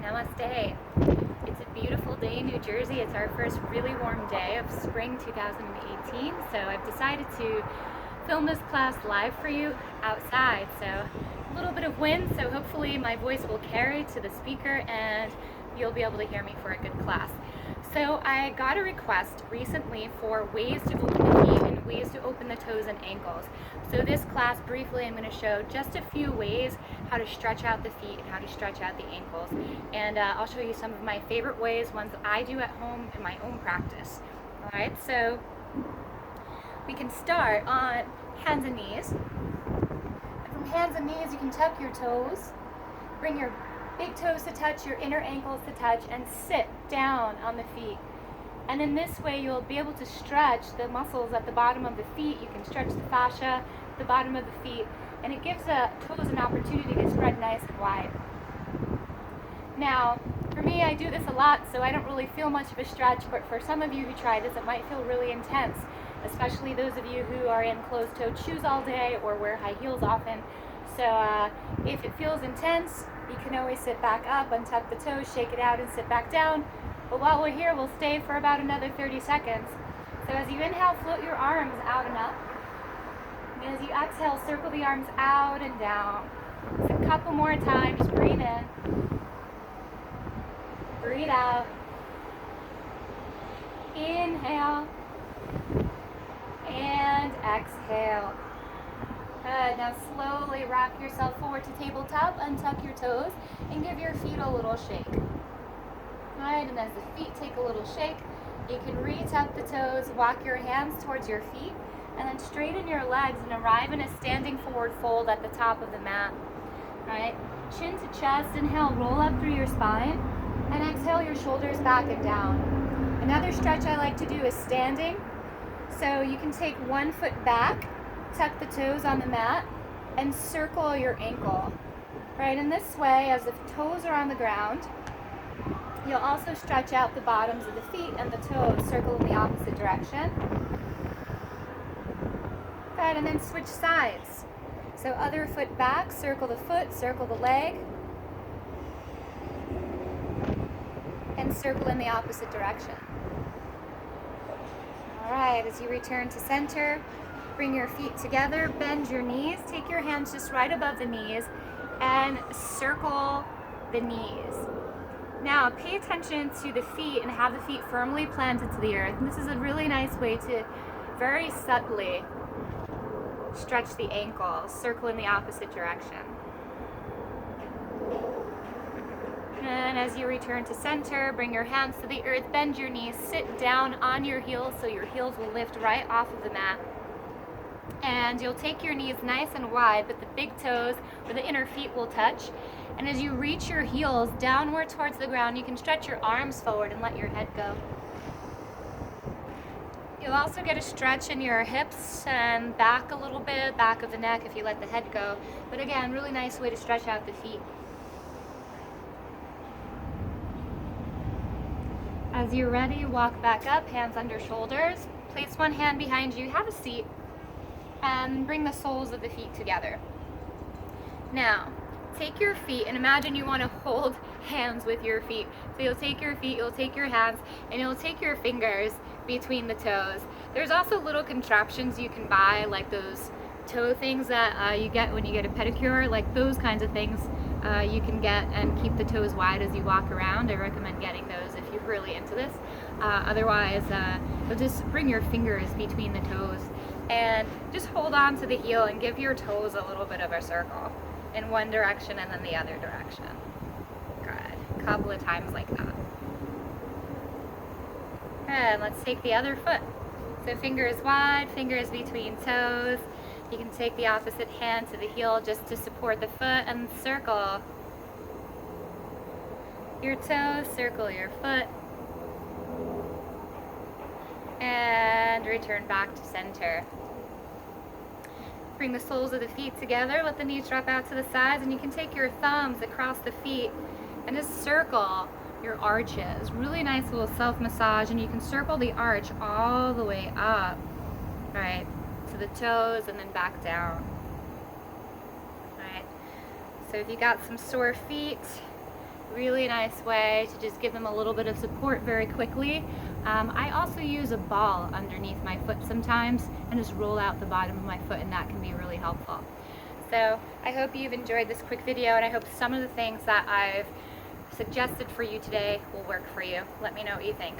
Namaste. It's a beautiful day in New Jersey. It's our first really warm day of spring 2018, so I've decided to film this class live for you outside. So a little bit of wind, so hopefully my voice will carry to the speaker and you'll be able to hear me for a good class. So I got a request recently for ways to open the feet and ways to open the toes and ankles. So this class, briefly, I'm going to show just a few ways how to stretch out the feet and how to stretch out the ankles. And I'll show you some of my favorite ways, ones that I do at home in my own practice. All right, so we can start on hands and knees. And from hands and knees, you can tuck your toes, bring your big toes to touch, your inner ankles to touch, and sit down on the feet. And in this way, you'll be able to stretch the muscles at the bottom of the feet. You can stretch the fascia, the bottom of the feet, and it gives the toes an opportunity to spread nice and wide. Now, for me, I do this a lot, so I don't really feel much of a stretch, but for some of you who try this, it might feel really intense, especially those of you who are in closed-toed shoes all day or wear high heels often. So if it feels intense, you can always sit back up, untuck the toes, shake it out, and sit back down. But while we're here, we'll stay for about another 30 seconds. So as you inhale, float your arms out and up. And as you exhale, circle the arms out and down. Just a couple more times. Breathe in. Breathe out. Inhale. And exhale. Good. Now slowly rock yourself forward to tabletop, untuck your toes, and give your feet a little shake. Right, and as the feet take a little shake, you can re-tuck the toes, walk your hands towards your feet, and then straighten your legs and arrive in a standing forward fold at the top of the mat. Right, chin to chest, inhale, roll up through your spine, and exhale your shoulders back and down. Another stretch I like to do is standing. So you can take one foot back, tuck the toes on the mat, and circle your ankle. Right, in this way, as the toes are on the ground, you'll also stretch out the bottoms of the feet and the toes, circle in the opposite direction. Good, and then switch sides. So other foot back, circle the foot, circle the leg, and circle in the opposite direction. All right, as you return to center, bring your feet together, bend your knees, take your hands just right above the knees, and circle the knees. Now, pay attention to the feet and have the feet firmly planted to the earth. And this is a really nice way to very subtly stretch the ankles, circle in the opposite direction. And as you return to center, bring your hands to the earth, bend your knees, sit down on your heels so your heels will lift right off of the mat. And you'll take your knees nice and wide, but the big toes or the inner feet will touch. And as you reach your heels downward towards the ground, you can stretch your arms forward and let your head go. You'll also get a stretch in your hips and back a little bit, back of the neck if you let the head go. But again, really nice way to stretch out the feet. As you're ready, walk back up, hands under shoulders. Place one hand behind you, have a seat, and bring the soles of the feet together. Now, take your feet and imagine you want to hold hands with your feet. So you'll take your feet, you'll take your hands, and you'll take your fingers between the toes. There's also little contraptions you can buy, like those toe things that you get when you get a pedicure, like those kinds of things you can get and keep the toes wide as you walk around. I recommend getting those if you're really into this. Otherwise, you'll just bring your fingers between the toes and just hold on to the heel and give your toes a little bit of a circle in one direction and then the other direction. Good. A couple of times like that. And let's take the other foot. So fingers wide, fingers between toes. You can take the opposite hand to the heel just to support the foot and circle your toes, circle your foot, and return back to center. Bring the soles of the feet together, let the knees drop out to the sides, and you can take your thumbs across the feet and just circle your arches. Really nice little self-massage, and you can circle the arch all the way up, right, to the toes and then back down. Right. So if you got some sore feet, really nice way to just give them a little bit of support very quickly. I also use a ball underneath my foot sometimes and just roll out the bottom of my foot, and that can be really helpful. So I hope you've enjoyed this quick video, and I hope some of the things that I've suggested for you today will work for you. Let me know what you think.